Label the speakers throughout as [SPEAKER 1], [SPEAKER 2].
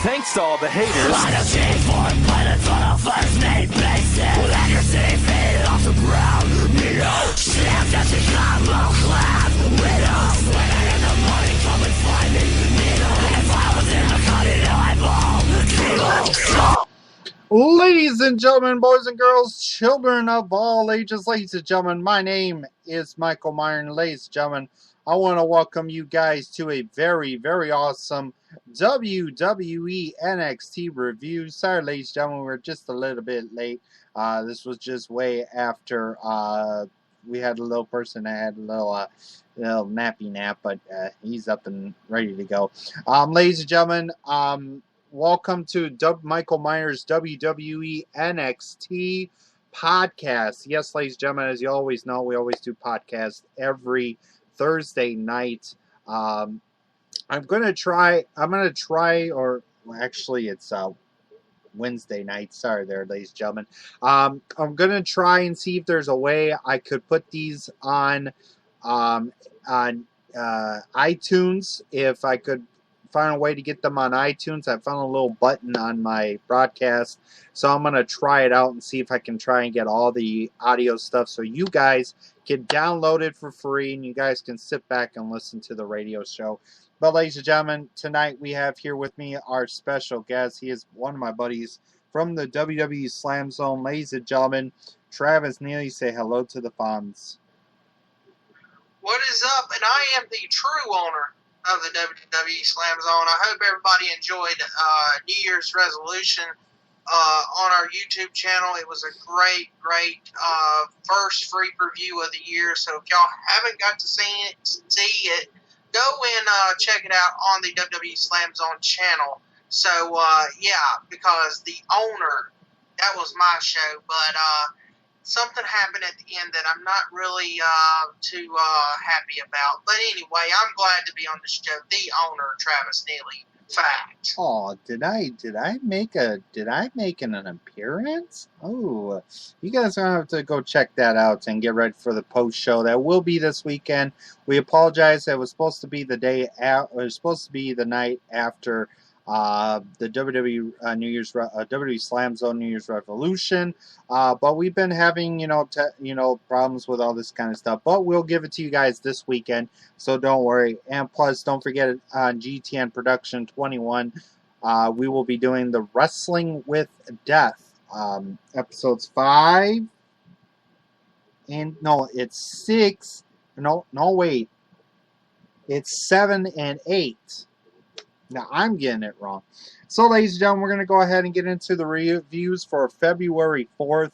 [SPEAKER 1] Thanks to all the haters.
[SPEAKER 2] Ladies and gentlemen, boys and girls, children of all ages, ladies and gentlemen, my name is Michael Meyer, and ladies and gentlemen, I want to welcome you guys to a very, very awesome WWE NXT review. Sorry, ladies and gentlemen, we're just a little bit late. This was just way after we had a little person that had a little nappy nap, but he's up and ready to go. Ladies and gentlemen, welcome to Michael Myers WWE NXT podcast. Yes, ladies and gentlemen, as you always know, we always do podcasts every Thursday night. I'm gonna try, or well, actually it's Wednesday night. Sorry there, ladies and gentlemen. I'm gonna try and see if there's a way I could put these on iTunes. If I could find a way to get them on iTunes. I found a little button on my broadcast, so I'm going to try it out and see if I can try and get all the audio stuff so you guys can download it for free and you guys can sit back and listen to the radio show. But ladies and gentlemen, tonight we have here with me our special guest. He is one of my buddies from the WWE Slam Zone. Ladies and gentlemen, Travis Neely, say hello to the fans.
[SPEAKER 3] What is up? And I am the true owner of the WWE Slam Zone. I hope everybody enjoyed New Year's resolution on our YouTube channel. It was a great first free preview of the year. So if y'all haven't got to see it, go and check it out on the WWE Slam Zone channel. So yeah, because the owner, that was my show, but something happened at the end that I'm not really too happy about. But anyway, I'm glad to be on the show. The owner, Travis Neely. Fact.
[SPEAKER 2] Oh, did I make an appearance? Oh, you guys are gonna have to go check that out and get ready for the post show. That will be this weekend. We apologize. It was supposed to be the day out. It was supposed to be the night after the WWE WWE Slam Zone New Year's Revolution, but we've been having problems with all this kind of stuff. But we'll give it to you guys this weekend, so don't worry. And plus, don't forget on GTN Production 21, we will be doing the Wrestling with Death episodes 5 and no, it's 6. No, wait, it's 7 and 8. Now, I'm getting it wrong. So, ladies and gentlemen, we're going to go ahead and get into the reviews for February 4th,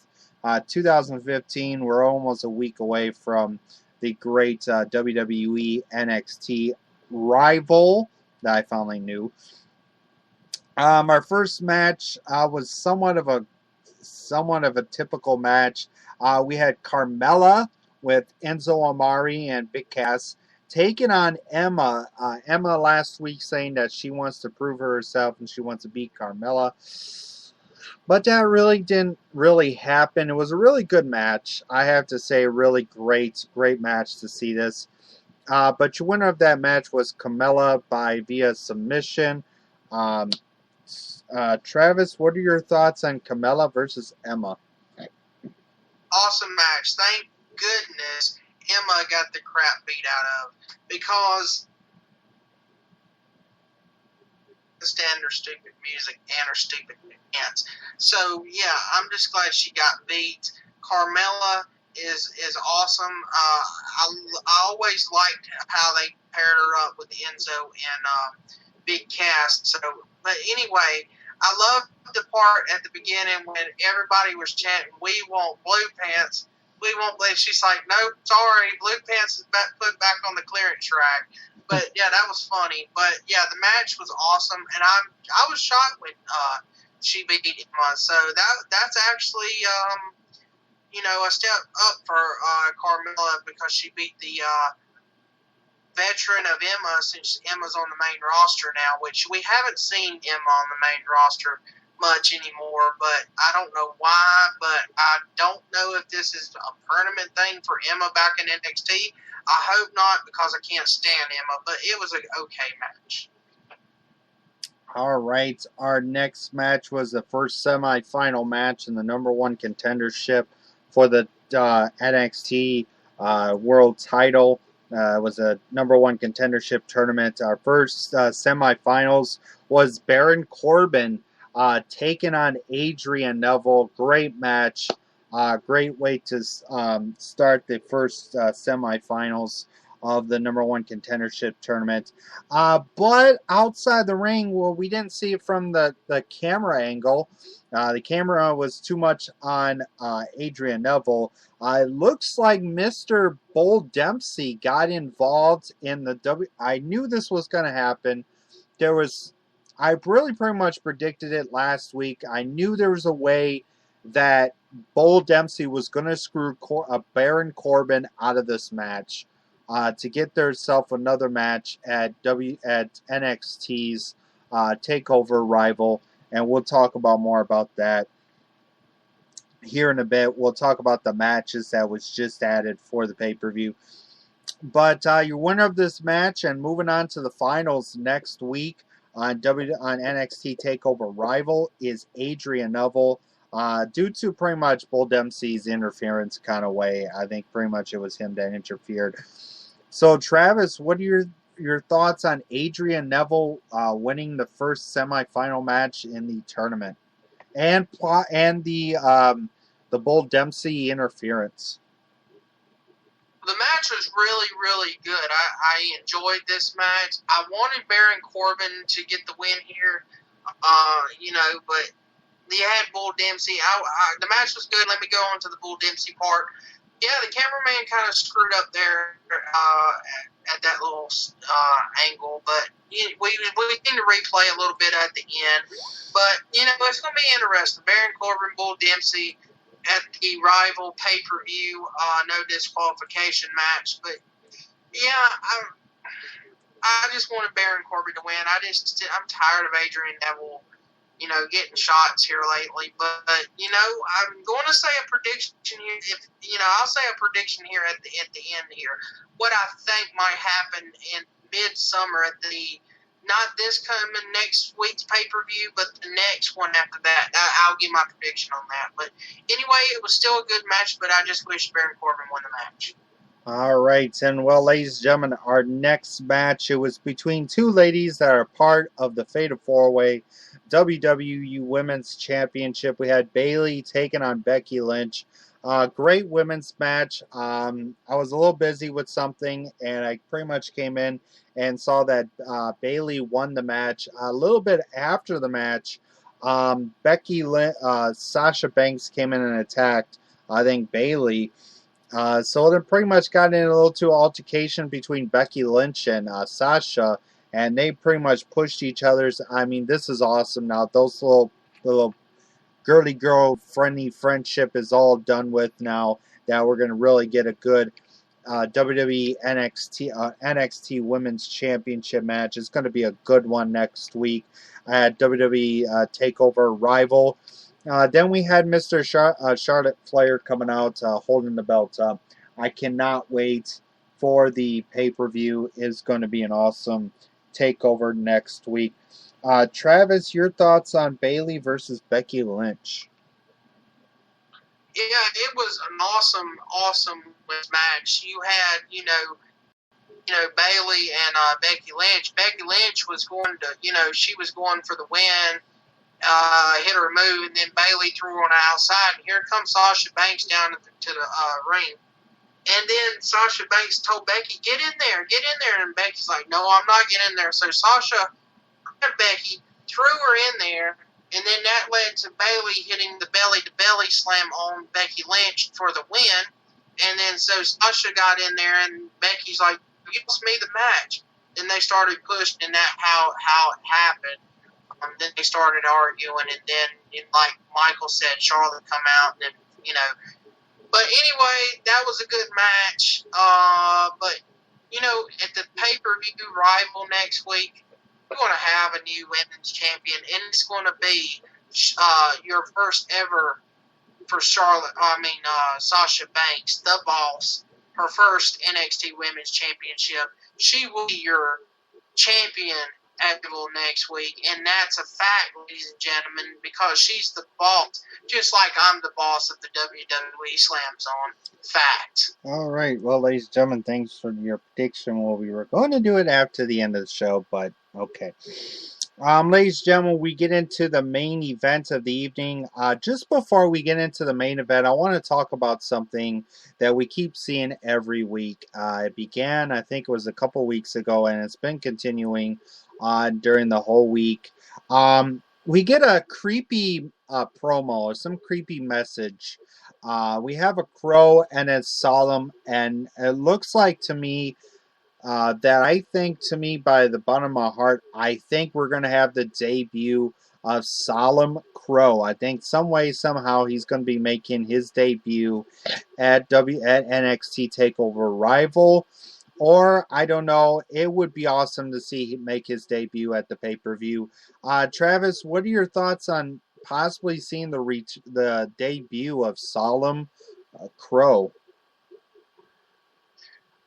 [SPEAKER 2] 2015. We're almost a week away from the great WWE NXT rival that I finally knew. Our first match was somewhat of a typical match. We had Carmella with Enzo Amore and Big Cass taking on Emma. Emma last week saying that she wants to prove herself and she wants to beat Carmella. But that really didn't happen. It was a really good match. I have to say, really great match to see this. But your winner of that match was Carmella via submission. Travis, what are your thoughts on Carmella versus Emma?
[SPEAKER 3] Awesome match. Thank goodness Emma got the crap beat out of, because stand her stupid music and her stupid dance. So yeah, I'm just glad she got beat. Carmella is awesome. I always liked how they paired her up with Enzo and Big Cass. So, but anyway, I love the part at the beginning when everybody was chanting, "We want blue pants. We won't believe." She's like, "No, sorry, blue pants is put back on the clearance rack." But yeah, that was funny. But yeah, the match was awesome, and I was shocked when she beat Emma. So that's actually a step up for Carmella, because she beat the veteran of Emma, since Emma's on the main roster now, which we haven't seen Emma on the main roster much anymore, but I don't know why. But I don't know if this is a permanent thing for Emma back in NXT. I hope not, because I can't stand Emma, but it was an okay match.
[SPEAKER 2] All right, our next match was the first semifinal match in the number one contendership for the NXT World Title. It was a number one contendership tournament. Our first semifinals was Baron Corbin taking on Adrian Neville. Great match. Great way to start the first semifinals of the number one contendership tournament. But outside the ring, well, we didn't see it from the camera angle. The camera was too much on Adrian Neville. It looks like Mr. Bull Dempsey got involved in the I knew this was going to happen. I really pretty much predicted it last week. I knew there was a way that Bull Dempsey was going to screw Baron Corbin out of this match. To get themselves another match at NXT's Takeover Rival, and we'll talk about more about that here in a bit. We'll talk about the matches that was just added for the pay-per-view. But your winner of this match and moving on to the finals next week on NXT Takeover Rival is Adrian Neville. Due to pretty much Bull Dempsey's interference kind of way, I think pretty much it was him that interfered. So, Travis, what are your thoughts on Adrian Neville winning the first semifinal match in the tournament, and the Bull Dempsey interference?
[SPEAKER 3] The match was really, really good. I enjoyed this match. I wanted Baron Corbin to get the win here, but they had Bull Dempsey. The match was good. Let me go on to the Bull Dempsey part. Yeah, the cameraman kind of screwed up there at that little angle, but we need to replay a little bit at the end. But, it's going to be interesting. Baron Corbin, Bull Dempsey at the Rival pay-per-view, no disqualification match. But, yeah, I just wanted Baron Corbin to win. I'm tired of Adrian Neville, getting shots here lately. But I'm going to say a prediction here. I'll say a prediction here at the end here. What I think might happen in midsummer at not this coming next week's pay-per-view, but the next one after that. I'll give my prediction on that. But anyway, it was still a good match, but I just wish Baron Corbin won the match.
[SPEAKER 2] All right, and well, ladies and gentlemen, our next match, it was between two ladies that are part of the Fatal 4-Way WWE Women's Championship. We had Bayley taking on Becky Lynch. Great women's match. I was a little busy with something, and I pretty much came in and saw that Bayley won the match. A little bit after the match, Sasha Banks came in and attacked, I think, Bayley. So they pretty much got in a little too altercation between Becky Lynch and Sasha, and they pretty much pushed each other's. I mean, this is awesome now. Those little girly girl friendly friendship is all done with now. That we're going to really get a good WWE NXT Women's Championship match. It's going to be a good one next week at WWE Takeover Rival. Then we had Mr. Charlotte Flair coming out holding the belt up. I cannot wait for the pay-per-view. It's going to be an awesome takeover next week. Travis, your thoughts on Bayley versus Becky Lynch?
[SPEAKER 3] Yeah, it was an awesome match. You had, Bayley and Becky Lynch. Becky Lynch was going to, she was going for the win. Hit her move, and then Bayley threw her on the outside. And here comes Sasha Banks down to the ring. And then Sasha Banks told Becky, get in there. And Becky's like, no, I'm not getting in there. So Sasha grabbed Becky, threw her in there, and then that led to Bayley hitting the belly-to-belly slam on Becky Lynch for the win. And then so Sasha got in there, and Becky's like, you lost me the match. Then they started pushing, and that's how it happened. Then they started arguing, and then, like Michael said, Charlotte come out, and then, But anyway, that was a good match. But, at the pay-per-view Rival next week, we're going to have a new women's champion, and it's going to be your first ever for Sasha Banks, the boss, her first NXT Women's Championship. She will be your champion Abel next week, and that's a fact, ladies and gentlemen, because she's the boss, just like I'm the boss of the WWE Slam Zone. Fact.
[SPEAKER 2] All right. Well, ladies and gentlemen, thanks for your prediction. Well, we were going to do it after the end of the show, but okay. Ladies and gentlemen, we get into the main event of the evening. Just before we get into the main event, I want to talk about something that we keep seeing every week. It began, I think it was a couple weeks ago, and it's been continuing on during the whole week. We get a creepy promo or some creepy message. We have a crow and it's solemn, and it looks like to me that I think, to me, by the bottom of my heart, I think we're going to have the debut of Solemn Crow. I think some way, somehow, he's going to be making his debut at NXT Takeover Rival. Or, I don't know, it would be awesome to see him make his debut at the pay-per-view. Travis, what are your thoughts on possibly seeing the debut of Solemn Crow?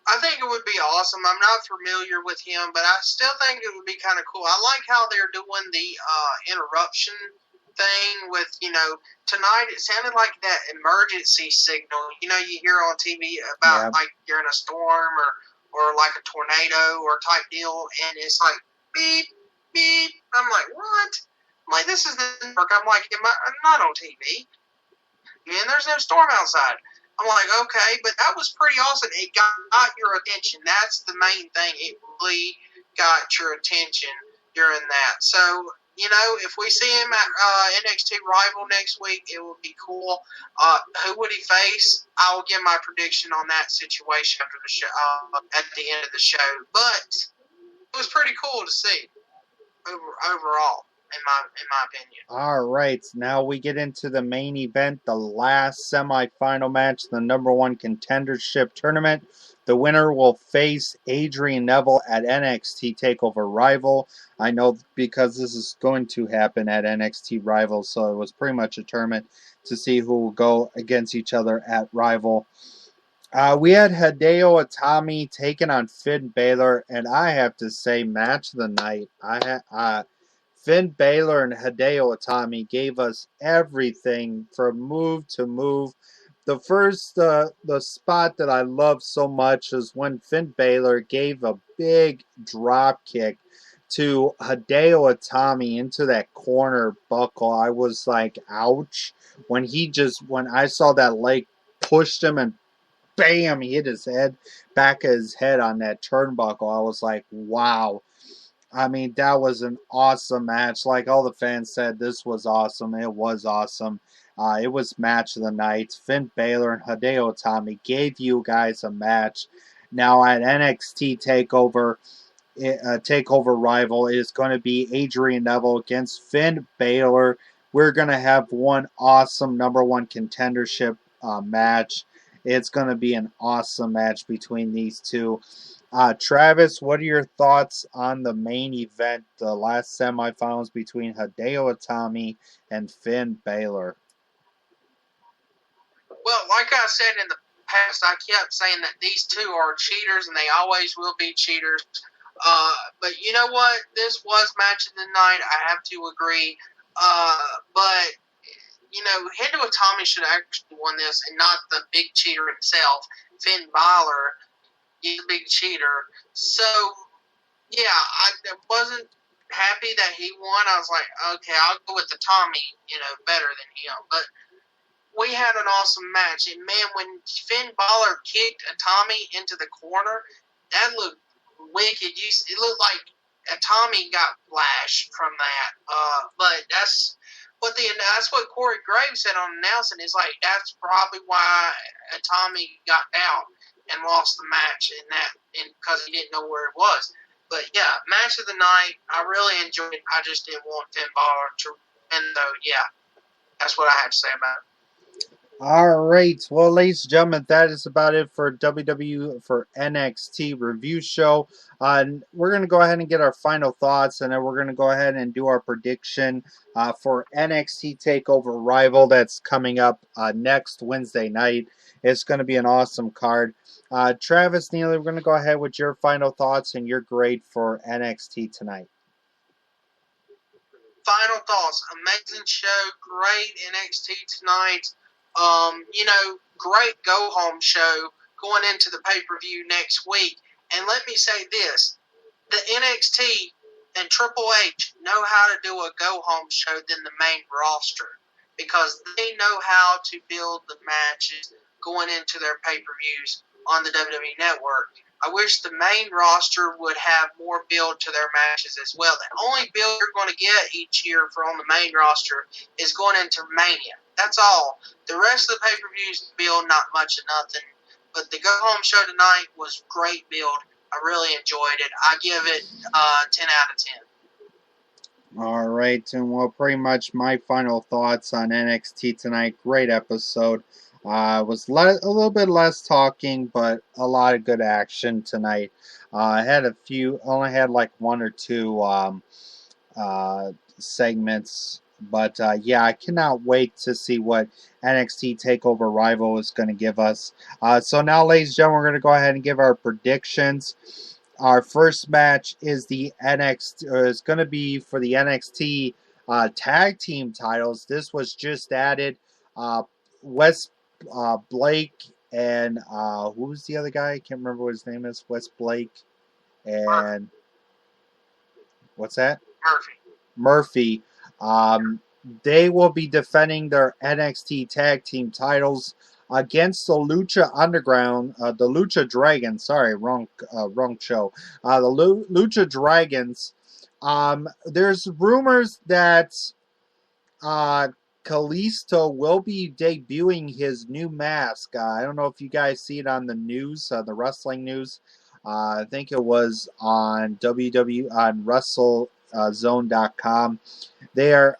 [SPEAKER 3] I think it would be awesome. I'm not familiar with him, but I still think it would be kind of cool. I like how they're doing the interruption thing with, tonight it sounded like that emergency signal. You hear on TV about like you're in a storm or like a tornado or type deal, and it's like beep, beep. I'm like, what? I'm like, this isn't work. I'm like, I'm not on TV. And there's no storm outside. I'm like, okay, but that was pretty awesome. It got your attention. That's the main thing. It really got your attention during that. So, if we see him at NXT Rival next week, it would be cool. Who would he face? I will give my prediction on that situation after the show, at the end of the show. But it was pretty cool to see overall. In my opinion.
[SPEAKER 2] All right, now we get into the main event, the last semifinal match, the number one contendership tournament. The winner will face Adrian Neville at NXT TakeOver Rival. I know because this is going to happen at NXT Rival, so it was pretty much a tournament to see who will go against each other at Rival. We had Hideo Itami taking on Finn Balor, and I have to say, match of the night. Finn Balor and Hideo Itami gave us everything from move to move. The first, the spot that I love so much is when Finn Balor gave a big drop kick to Hideo Itami into that corner buckle. I was like, ouch. When I saw that leg pushed him and bam, he hit his back of his head on that turnbuckle. I was like, wow. I mean, that was an awesome match. Like all the fans said, this was awesome. It was awesome. It was match of the night. Finn Balor and Hideo Itami gave you guys a match. Now at NXT Takeover Rival, it is going to be Adrian Neville against Finn Balor. We're going to have one awesome number one contendership match. It's going to be an awesome match between these two. Travis, what are your thoughts on the main event, the last semifinals between Hideo Itami and Finn Balor?
[SPEAKER 3] Well, like I said in the past, I kept saying that these two are cheaters, and they always will be cheaters. But you know what? This was match of the night. I have to agree. But Hideo Itami should have actually won this, and not the big cheater himself, Finn Balor. He's a big cheater. So, yeah, I wasn't happy that he won. I was like, okay, I'll go with the Tommy, better than him. But we had an awesome match. And, man, when Finn Balor kicked Tommy into the corner, that looked wicked. It looked like Tommy got flash from that. But that's what Corey Graves said on announcing. Is like, that's probably why Tommy got out and lost the match because he didn't know where it was. But yeah, match of the night. I really enjoyed it. I just didn't want Finn Balor to. And yeah, that's what I have to say about it.
[SPEAKER 2] All right, well, ladies and gentlemen, that is about it for for NXT review show. We're going to go ahead and get our final thoughts, and then we're going to go ahead and do our prediction for NXT TakeOver Rival that's coming up next Wednesday night. It's going to be an awesome card. Travis, Neely, we're going to go ahead with your final thoughts and your grade for NXT tonight.
[SPEAKER 3] final thoughts. Amazing show. Great NXT tonight. Great go-home show going into the pay-per-view next week. And let me say this. The NXT and Triple H know how to do a go-home show than the main roster because they know how to build the matches going into their pay-per-views on the WWE Network. I wish the main roster would have more build to their matches as well. The only build you're going to get each year from the main roster is going into Mania. That's all. The rest of the pay-per-views build not much of nothing. But the go-home show tonight was great build. I really enjoyed it. I give it 10 out of 10.
[SPEAKER 2] All right, and well, pretty much my final thoughts on NXT tonight. Great episode. Was a little bit less talking, but a lot of good action tonight. I had only had like one or two segments, but yeah, I cannot wait to see what NXT TakeOver Rival is going to give us. So now, ladies and gentlemen, we're going to go ahead and give our predictions. Our first match is is going to be for the NXT tag team titles. This was just added. Wes Blake and who's the other guy? I can't remember what his name is. Wes Blake and what's that? Murphy. They will be defending their NXT tag team titles against the Lucha Underground, the Lucha Dragons. Sorry, wrong show. The Lucha Dragons. There's rumors that Kalisto will be debuting his new mask. I don't know if you guys see it on the news, the wrestling news. I think it was on WWE on WrestleZone.com. They are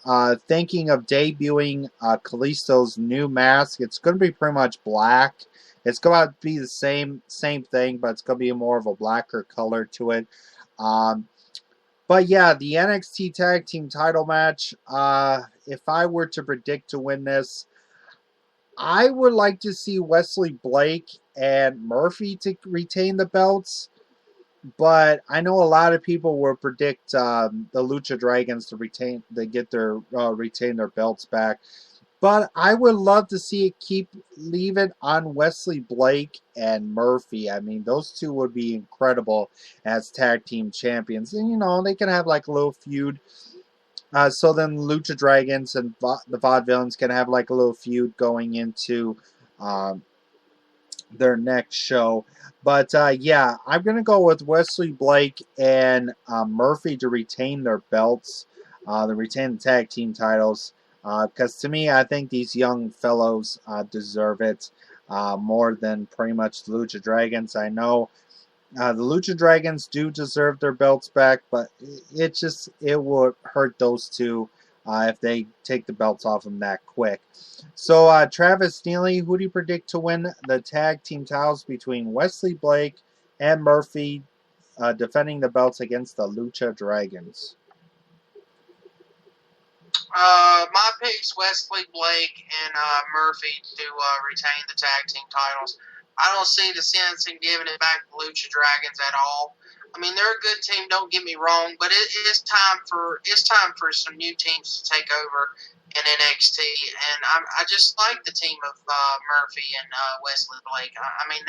[SPEAKER 2] thinking of debuting Kalisto's new mask. It's going to be pretty much black. It's going to be the same thing, but it's going to be more of a blacker color to it. But yeah, the NXT Tag Team title match, if I were to predict to win this, I would like to see Wesley Blake and Murphy to retain the belts. But I know a lot of people will predict the Lucha Dragons to retain their belts back. But I would love to see it leave it on Wesley Blake and Murphy. I mean, those two would be incredible as tag team champions. And, they can have like a little feud. So then Lucha Dragons and the Vaudevillains can have like a little feud going into their next show. But yeah, I'm going to go with Wesley Blake and Murphy to retain their belts, to retain the tag team titles. Because to me, I think these young fellows deserve it more than pretty much the Lucha Dragons. I know the Lucha Dragons do deserve their belts back, but it would hurt those two if they take the belts off them that quick. So, Travis Neely, who do you predict to win the tag team titles between Wesley Blake and Murphy defending the belts against the Lucha Dragons?
[SPEAKER 3] My pick's Wesley Blake and Murphy to retain the tag team titles. I don't see the sense in giving it back to the Lucha Dragons at all. I mean, they're a good team, don't get me wrong, but it is time for some new teams to take over in NXT, and I just like the team of Murphy and Wesley Blake. I mean,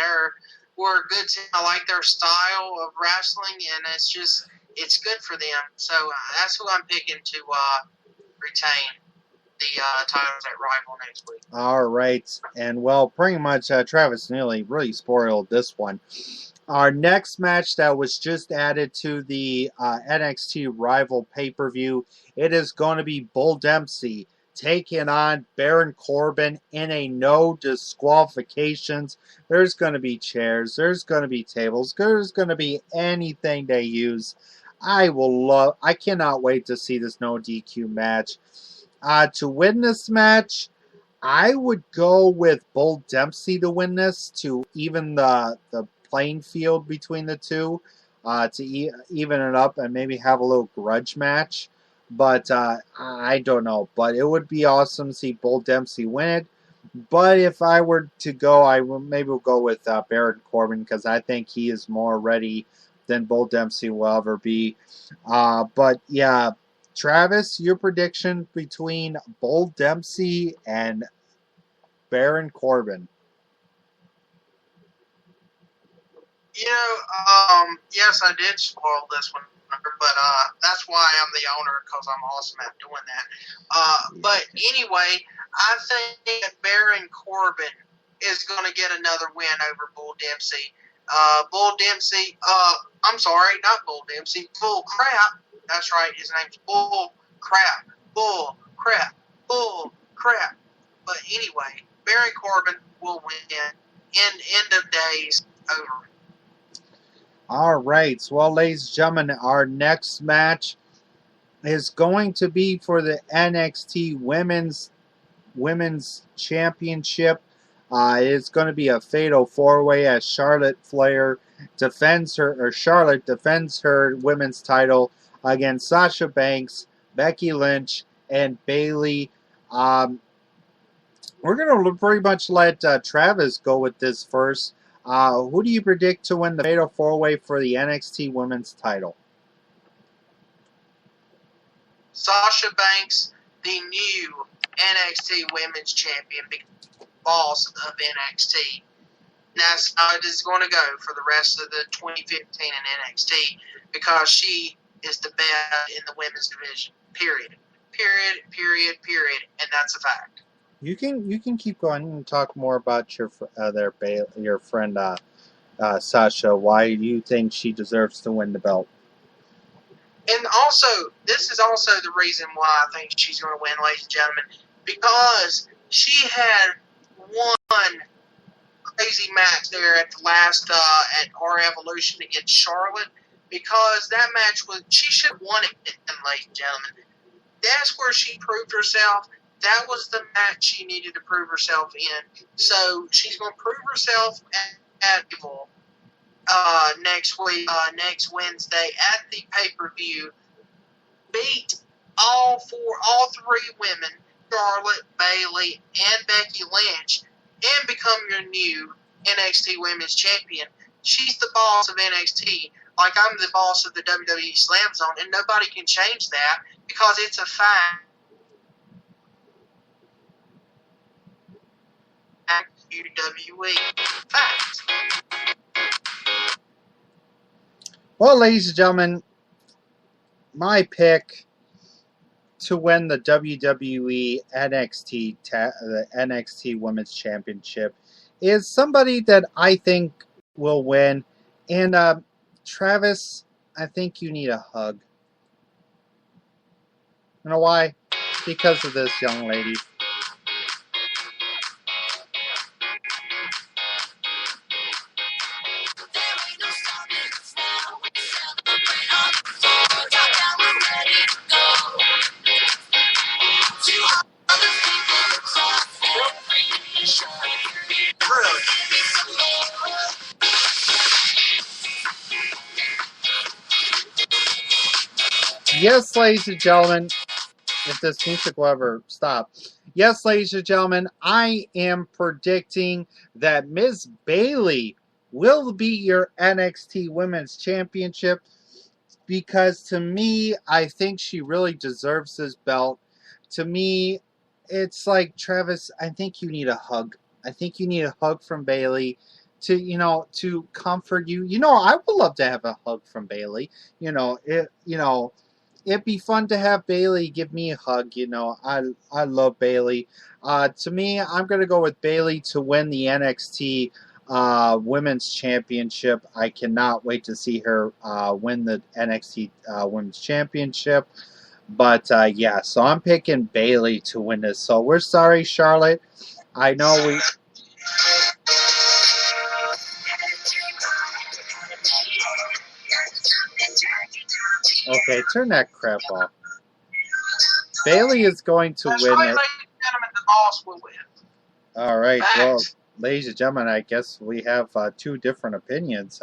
[SPEAKER 3] we're a good team. I like their style of wrestling, and it's good for them. So that's who I'm picking to retain the titles at Rival next week.
[SPEAKER 2] All right, and well, pretty much Travis Neely really spoiled this one. Our next match that was just added to the NXT Rival pay-per-view, it is going to be Bull Dempsey taking on Baron Corbin in a no disqualifications. There's going to be chairs, there's going to be tables, there's going to be anything they use. I cannot wait to see this no DQ match. To win this match, I would go with Bull Dempsey to win this to even the playing field between the two, to even it up and maybe have a little grudge match. But I don't know. But it would be awesome to see Bull Dempsey win it. But if I were to go, I would maybe go with Baron Corbin because I think he is more ready than Bull Dempsey will ever be. But yeah, Travis, your prediction between Bull Dempsey and Baron Corbin.
[SPEAKER 3] Yes, I did spoil this one, but that's why I'm the owner, because I'm awesome at doing that. But anyway, I think that Baron Corbin is going to get another win over Bull Dempsey. Bull Dempsey, I'm sorry, not Bull Dempsey, Bull Crap. That's right, his name's Bull Crap. Bull Crap. Bull Crap. But anyway, Baron Corbin will win. End of days, over.
[SPEAKER 2] All right. Well, ladies and gentlemen, our next match is going to be for the NXT Women's Championship. It's going to be a fatal four-way as Charlotte defends her women's title against Sasha Banks, Becky Lynch, and Bayley. We're going to pretty much let Travis go with this first. Who do you predict to win the fatal four-way for the NXT Women's title?
[SPEAKER 3] Sasha Banks, the new NXT Women's Champion, boss of NXT. And that's how it is going to go for the rest of the 2015 in NXT, because she is the best in the women's division. Period. And that's a fact.
[SPEAKER 2] You can keep going and talk more about your friend Sasha. Why do you think she deserves to win the belt?
[SPEAKER 3] And also, this is also the reason why I think she's going to win, ladies and gentlemen, because she had one crazy match there at the last at our Evolution against Charlotte, because that match she should have won it, ladies and gentlemen. That's where she proved herself. That was the match she needed to prove herself in. So she's going to prove herself at Evil next Wednesday at the pay-per-view. Beat all three women, Charlotte, Bayley, and Becky Lynch, and become your new NXT Women's Champion. She's the boss of NXT, like I'm the boss of the WWE Slam Zone, and nobody can change that because it's a fact. WWE facts.
[SPEAKER 2] Well, ladies and gentlemen, my pick to win the WWE the NXT Women's Championship is somebody that I think will win. And Travis, I think you need a hug. You know why? Because of this young lady. Yes, ladies and gentlemen, if this music will ever stop. Yes, ladies and gentlemen, I am predicting that Miss Bayley will be your NXT Women's Championship, because to me, I think she really deserves this belt. To me, it's like, Travis, I think you need a hug. I think you need a hug from Bayley to comfort you. I would love to have a hug from Bayley. It'd be fun to have Bayley give me a hug. I love Bayley. To me, I'm going to go with Bayley to win the NXT Women's Championship. I cannot wait to see her win the NXT Women's Championship. But, yeah, so I'm picking Bayley to win this. So we're sorry, Charlotte. I know we... Okay, turn that crap off. Bayley is going to win it.
[SPEAKER 3] Ladies and gentlemen, the boss will win.
[SPEAKER 2] All right, well, ladies and gentlemen, I guess we have two different opinions.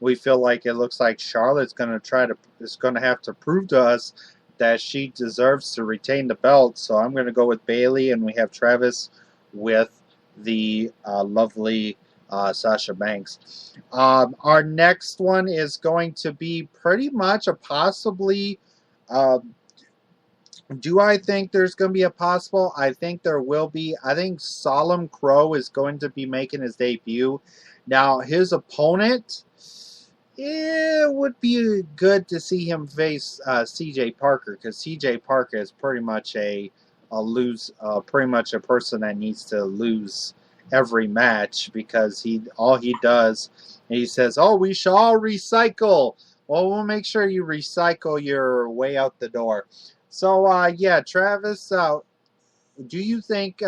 [SPEAKER 2] We feel like it looks like Charlotte's going to have to prove to us that she deserves to retain the belt. So I'm going to go with Bayley, and we have Travis with the lovely Sasha Banks. Our next one is going to be pretty much a possibly Do I think there's going to be a possible? I think there will be. I think Solemn Crow is going to be making his debut. Now, his opponent, it would be good to see him face C.J. Parker, because C.J. Parker is pretty much pretty much a person that needs to lose every match, because all he does, he says, "Oh, we shall all recycle." Well, we'll make sure you recycle your way out the door. So, yeah, Travis, do you think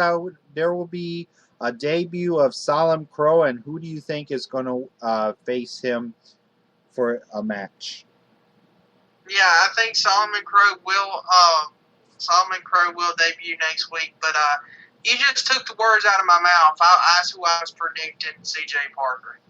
[SPEAKER 2] there will be a debut of Solemn Crow, and who do you think is going to face him for a match?
[SPEAKER 3] Yeah, I think Solomon Crow will debut next week. But you just took the words out of my mouth. That's who I was predicting, C.J. Parker.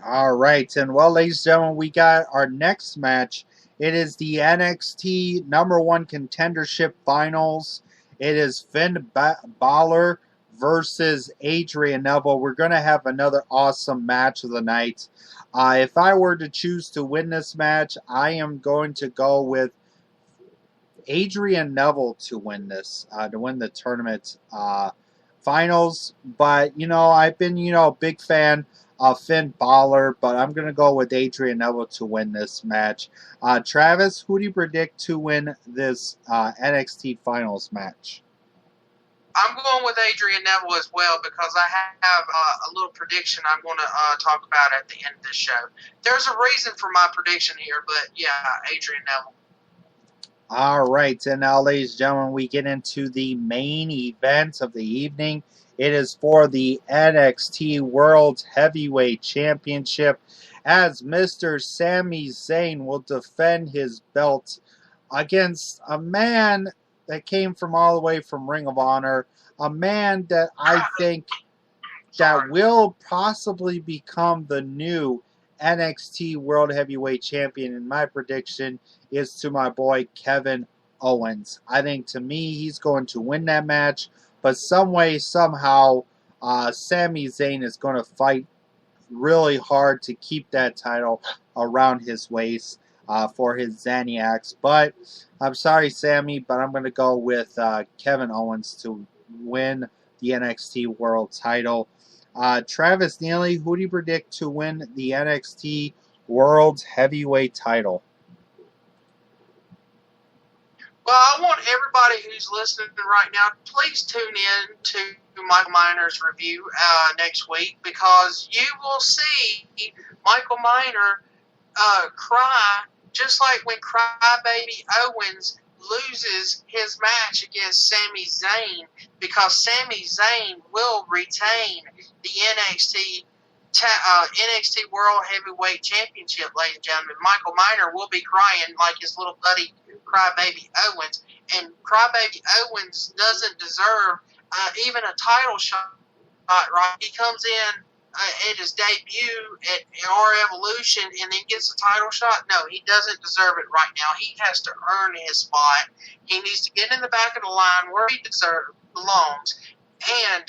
[SPEAKER 2] All right, and well, ladies and gentlemen, we got our next match. It is the NXT #1 Contendership Finals. It is Finn Balor versus Adrian Neville. We're going to have another awesome match of the night. If I were to choose to win this match, I am going to go with Adrian Neville to win the tournament finals. But, I've been, a big fan of Finn Balor, but I'm going to go with Adrian Neville to win this match. Travis, who do you predict to win this NXT finals match?
[SPEAKER 3] I'm going with Adrian Neville as well, because I have a little prediction I'm going to talk about at the end of this show. There's a reason for my prediction here, but yeah, Adrian Neville.
[SPEAKER 2] All right, and now, ladies and gentlemen, we get into the main event of the evening. It is for the NXT World Heavyweight Championship, as Mr. Sami Zayn will defend his belt against a man that came from all the way from Ring of Honor, a man that I think that will possibly become the new NXT World Heavyweight Champion, and my prediction is to my boy Kevin Owens. I think, to me, he's going to win that match, but some way, somehow, Sami Zayn is going to fight really hard to keep that title around his waist for his Zaniacs. But I'm sorry, Sammy, but I'm going to go with Kevin Owens to win the NXT World title. Travis Neely, who do you predict to win the NXT World Heavyweight title?
[SPEAKER 3] Well, I want everybody who's listening right now, please tune in to Michael Miner's review next week, because you will see Michael Miner cry, just like when Crybaby Owens loses his match against Sami Zayn, because Sami Zayn will retain the NXT World Heavyweight Championship, ladies and gentlemen. Michael Miner will be crying like his little buddy Crybaby Owens, and Crybaby Owens doesn't deserve even a title shot, right? He comes in at his debut at our Evolution and then gets a title shot. No, he doesn't deserve it right now. He has to earn his spot. He needs to get in the back of the line where he belongs and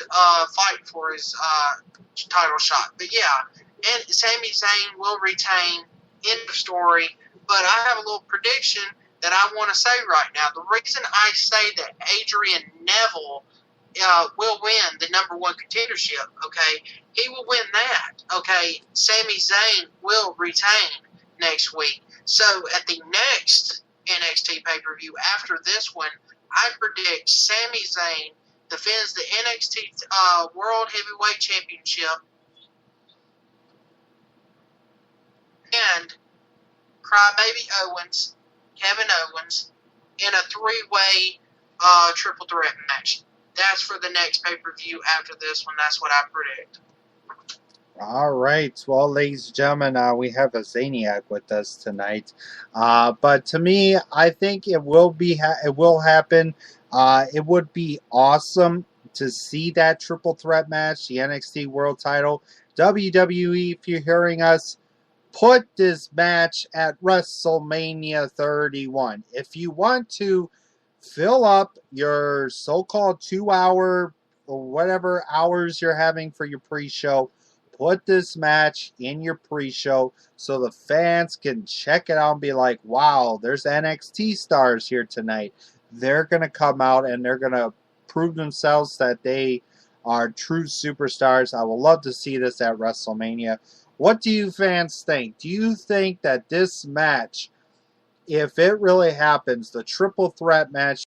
[SPEAKER 3] fight for his title shot. But yeah, and Sami Zayn will retain. End of story. But I have a little prediction that I want to say right now. The reason I say that Adrian Neville will win the #1 contendership, okay? He will win that, okay? Sami Zayn will retain next week. So at the next NXT pay-per-view after this one, I predict Sami Zayn defends the NXT World Heavyweight Championship, and Crybaby Owens, Kevin Owens, in a 3-way triple threat match. That's for the next pay-per-view after this one. That's what I predict.
[SPEAKER 2] All right. Well, ladies and gentlemen, we have a Zaniac with us tonight. But to me, I think it will happen. It would be awesome to see that triple threat match, the NXT World Title. WWE, if you're hearing us, put this match at WrestleMania 31. If you want to fill up your so-called 2-hour or whatever hours you're having for your pre-show, put this match in your pre-show so the fans can check it out and be like, wow, there's NXT stars here tonight. they're going to come out and they're going to prove themselves that they are true superstars. I would love to see this at WrestleMania. What do you fans think? Do you think that this match, if it really happens, the triple threat match